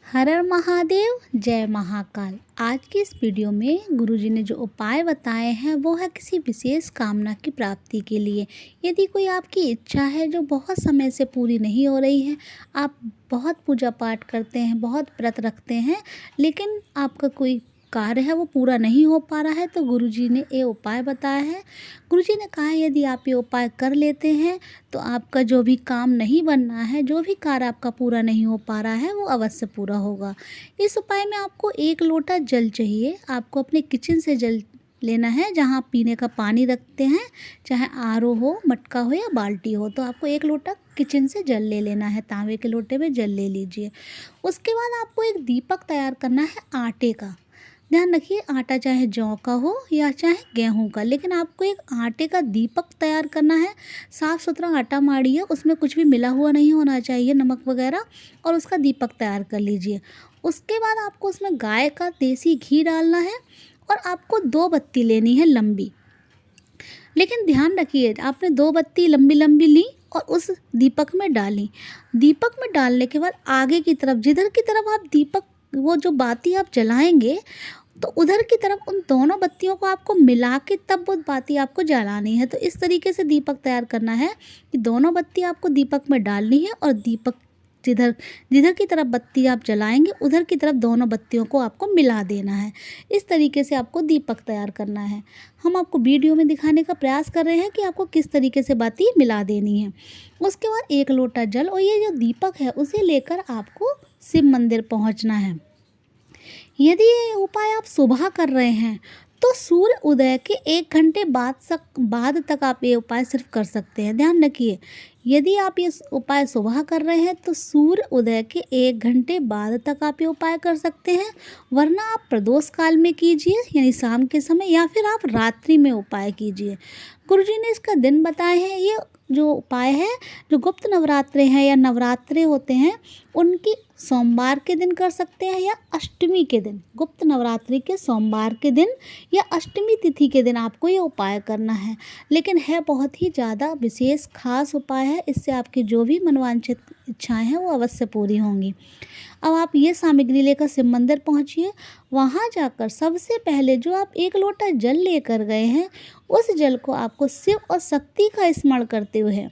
हर हर महादेव, जय महाकाल। आज की इस वीडियो में गुरुजी ने जो उपाय बताए हैं वो है किसी विशेष कामना की प्राप्ति के लिए। यदि कोई आपकी इच्छा है जो बहुत समय से पूरी नहीं हो रही है, आप बहुत पूजा पाठ करते हैं, बहुत व्रत रखते हैं, लेकिन आपका कोई कार्य है वो पूरा नहीं हो पा रहा है, तो गुरुजी ने ये उपाय बताया है। गुरुजी ने कहा है यदि आप ये उपाय कर लेते हैं तो आपका जो भी काम नहीं बनना है, जो भी कार्य आपका पूरा नहीं हो पा रहा है वो अवश्य पूरा होगा। इस उपाय में आपको 1 लोटा जल चाहिए। आपको अपने किचन से जल लेना है, जहाँ आप पीने का पानी रखते हैं, चाहे आरओ हो, मटका हो या बाल्टी हो, तो आपको 1 लोटा किचन से जल ले लेना है। तांबे के लोटे में जल ले लीजिए। उसके बाद आपको एक दीपक तैयार करना है आटे का। ध्यान रखिए, आटा चाहे जौ का हो या चाहे गेहूं का, लेकिन आपको एक आटे का दीपक तैयार करना है। साफ़ सुथरा आटा माड़िए, उसमें कुछ भी मिला हुआ नहीं होना चाहिए, नमक वगैरह, और उसका दीपक तैयार कर लीजिए। उसके बाद आपको उसमें गाय का देसी घी डालना है और आपको 2 बत्ती लेनी है लंबी। लेकिन ध्यान रखिए, आपने 2 बत्ती लंबी लंबी ली और उस दीपक में डाली। दीपक में डालने के बाद आगे की तरफ, जिधर की तरफ आप दीपक, वो जो बाती आप जलाएंगे, तो उधर की तरफ उन दोनों बत्तियों को आपको मिला के तब वो बाती आपको जलानी है। तो इस तरीके से दीपक तैयार करना है कि दोनों बत्ती आपको दीपक में डालनी है और दीपक जिधर जिधर की तरफ बत्ती आप जलाएंगे उधर की तरफ दोनों बत्तियों को आपको मिला देना है। इस तरीके से आपको दीपक तैयार करना है। हम आपको वीडियो में दिखाने का प्रयास कर रहे हैं कि आपको किस तरीके से बाती मिला देनी है। उसके बाद 1 लोटा जल और ये जो दीपक है उसे लेकर आपको शिव मंदिर पहुँचना है। यदि ये उपाय आप सुबह कर रहे हैं तो सूर्य उदय के 1 घंटे बाद तक आप ये उपाय सिर्फ कर सकते हैं। ध्यान रखिए, यदि आप ये उपाय सुबह कर रहे हैं तो सूर्य उदय के 1 घंटे बाद तक आप ये उपाय कर सकते हैं, वरना आप प्रदोष काल में कीजिए, यानी शाम के समय, या फिर आप रात्रि में उपाय कीजिए। गुरुजी ने इसका दिन बताए हैं। ये जो उपाय है, जो गुप्त नवरात्रे हैं या नवरात्रे होते हैं, उनकी सोमवार के दिन कर सकते हैं या अष्टमी के दिन। गुप्त नवरात्रि के सोमवार के दिन या अष्टमी तिथि के दिन आपको ये उपाय करना है। लेकिन है बहुत ही ज़्यादा विशेष खास उपाय है, इससे आपकी जो भी मनोवांछित इच्छाएं हैं वो अवश्य पूरी होंगी। अब आप ये सामग्री लेकर शिव मंदिर पहुँचिए। वहाँ जाकर सबसे पहले जो आप 1 लोटा जल लेकर गए हैं, उस जल को आपको शिव और शक्ति का स्मरण करते हुए,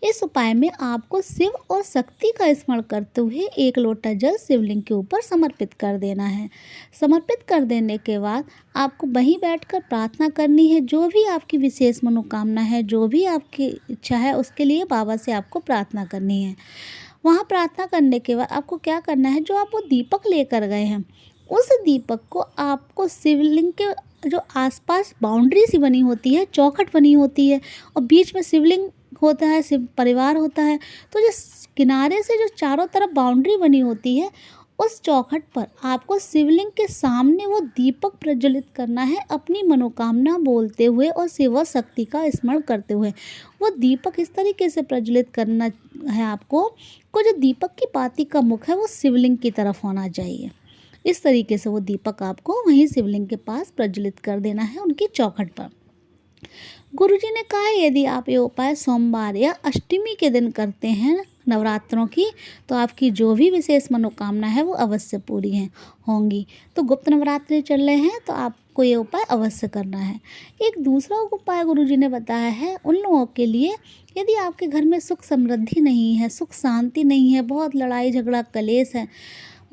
इस उपाय में आपको शिव और शक्ति का स्मरण करते हुए 1 लोटा जल शिवलिंग के ऊपर समर्पित कर देना है। समर्पित कर देने के बाद आपको वहीं बैठकर प्रार्थना करनी है। जो भी आपकी विशेष मनोकामना है, जो भी आपकी इच्छा है, उसके लिए बाबा से आपको प्रार्थना करनी है। वहाँ प्रार्थना करने के बाद आपको क्या करना है, जो आप वो दीपक लेकर गए हैं, उस दीपक को आपको शिवलिंग के जो आसपास बाउंड्री सी बनी होती है, चौखट बनी होती है, और बीच में शिवलिंग होता है, शिव परिवार होता है, तो जो किनारे से जो चारों तरफ बाउंड्री बनी होती है, उस चौखट पर आपको शिवलिंग के सामने वो दीपक प्रज्वलित करना है, अपनी मनोकामना बोलते हुए और शिव शक्ति का स्मरण करते हुए। वो दीपक इस तरीके से प्रज्वलित करना है आपको को जो दीपक की बाती का मुख है वो शिवलिंग की तरफ होना चाहिए। इस तरीके से वो दीपक आपको वहीं शिवलिंग के पास प्रज्वलित कर देना है, उनकी चौखट पर। गुरुजी ने कहा है यदि आप ये उपाय सोमवार या अष्टमी के दिन करते हैं नवरात्रों की, तो आपकी जो भी विशेष मनोकामना है वो अवश्य पूरी होंगी। तो गुप्त नवरात्रि चल रहे हैं तो आपको ये उपाय अवश्य करना है। एक दूसरा उपाय गुरुजी ने बताया है उन लोगों के लिए, यदि आपके घर में सुख समृद्धि नहीं है, सुख शांति नहीं है, बहुत लड़ाई झगड़ा कलेश है,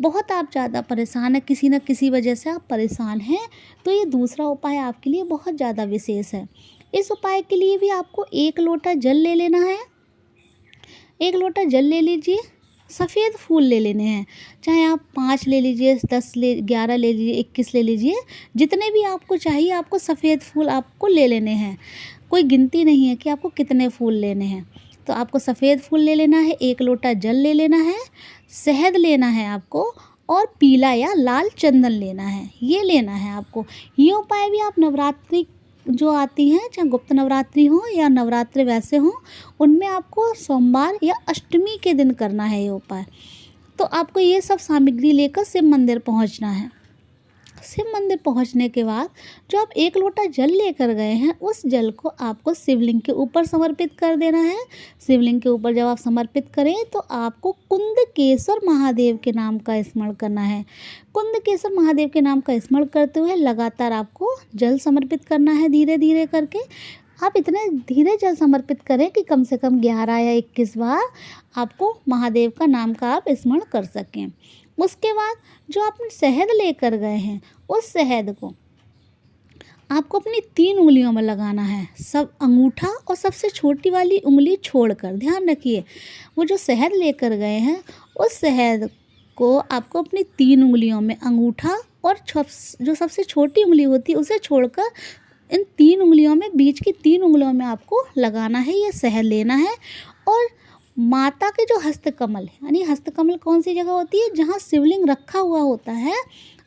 बहुत आप ज़्यादा परेशान हैं, किसी न किसी वजह से आप परेशान हैं, तो ये दूसरा उपाय आपके लिए बहुत ज़्यादा विशेष है। इस उपाय के लिए भी आपको 1 लोटा जल ले लेना है। 1 लोटा जल ले लीजिए। सफ़ेद फूल ले लेने हैं, चाहे आप 5 ले लीजिए, 10 ले, 11 ले लीजिए, 21 ले लीजिए, जितने भी आपको चाहिए आपको सफ़ेद फूल आपको ले लेने हैं। कोई गिनती नहीं है कि आपको कितने फूल लेने हैं। तो आपको सफ़ेद फूल ले लेना है, 1 लोटा जल ले लेना है, शहद लेना है आपको, और पीला या लाल चंदन लेना है। ये लेना है आपको। ये उपाय भी आप नवरात्रि जो आती हैं, चाहे गुप्त नवरात्रि हो या नवरात्रि वैसे हो, उनमें आपको सोमवार या अष्टमी के दिन करना है ये उपाय। तो आपको ये सब सामग्री लेकर शिव मंदिर पहुंचना है। शिव मंदिर पहुंचने के बाद जो आप 1 लोटा जल लेकर गए हैं, उस जल को आपको शिवलिंग के ऊपर समर्पित कर देना है। शिवलिंग के ऊपर जब आप समर्पित करें तो आपको कुंदकेश्वर महादेव के नाम का स्मरण करना है। कुंदकेश्वर महादेव के नाम का स्मरण करते हुए लगातार आपको जल समर्पित करना है धीरे धीरे करके। आप इतने धीरे जल समर्पित करें कि कम से कम 11 या 21 बार आपको महादेव का नाम का आप स्मरण कर सकें। उसके बाद जो आप शहद लेकर गए हैं, उस शहद को आपको अपनी 3 उंगलियों में लगाना है, सब अंगूठा और सबसे छोटी वाली उंगली छोड़कर। ध्यान रखिए, वो जो शहद लेकर गए हैं, उस शहद को आपको अपनी 3 उंगलियों में, अंगूठा और जो सबसे छोटी उंगली होती है उसे छोड़कर इन 3 उंगलियों में, बीच की 3 उंगलियों में आपको लगाना है, ये शहद लेना है। और माता के जो हस्तकमल, यानी हस्तकमल कौन सी जगह होती है, जहाँ शिवलिंग रखा हुआ होता है,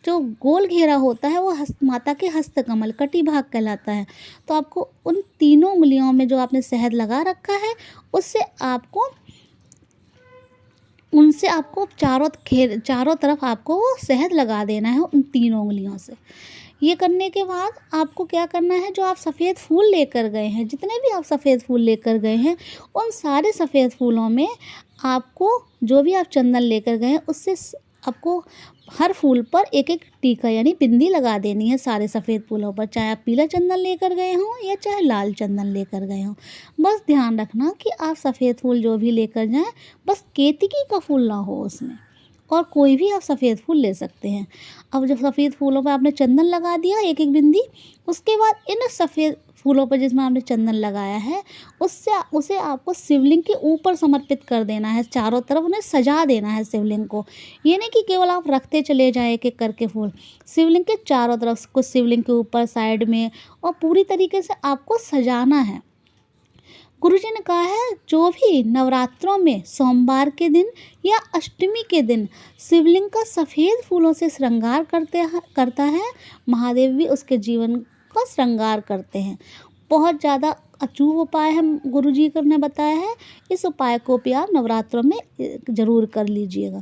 जो गोल घेरा होता है, वो माता के हस्तकमल कटी भाग कहलाता है। तो आपको उन तीनों उंगलियों में जो आपने शहद लगा रखा है, उनसे आपको चारों तरफ आपको वो शहद लगा देना है उन तीनों उंगलियों से। ये करने के बाद आपको क्या करना है, जो आप सफ़ेद फूल लेकर गए हैं, जितने भी आप सफ़ेद फूल लेकर गए हैं, उन सारे सफ़ेद फूलों में आपको जो भी आप चंदन लेकर गए हैं, उससे आपको हर फूल पर एक एक टीका यानी बिंदी लगा देनी है सारे सफ़ेद फूलों पर। चाहे आप पीला चंदन लेकर गए हों या चाहे लाल चंदन लेकर गए हों, बस ध्यान रखना कि आप सफ़ेद फूल जो भी लेकर जाएं, बस केतकी का फूल ना हो उसमें, और कोई भी आप सफ़ेद फूल ले सकते हैं। अब जब सफ़ेद फूलों पर आपने चंदन लगा दिया एक एक बिंदी, उसके बाद इन सफ़ेद फूलों पर जिसमें आपने चंदन लगाया है, उसे आपको शिवलिंग के ऊपर समर्पित कर देना है। चारों तरफ उन्हें सजा देना है शिवलिंग को। ये नहीं कि केवल आप रखते चले जाएं एक एक करके फूल, शिवलिंग के चारों तरफ, कुछ शिवलिंग के ऊपर, साइड में, और पूरी तरीके से आपको सजाना है। गुरुजी ने कहा है, जो भी नवरात्रों में सोमवार के दिन या अष्टमी के दिन शिवलिंग का सफ़ेद फूलों से श्रृंगार करता है, महादेव भी उसके जीवन का श्रृंगार करते हैं। बहुत ज़्यादा अचूक उपाय है, गुरुजी ने बताया है। इस उपाय को भी आप नवरात्रों में ज़रूर कर लीजिएगा।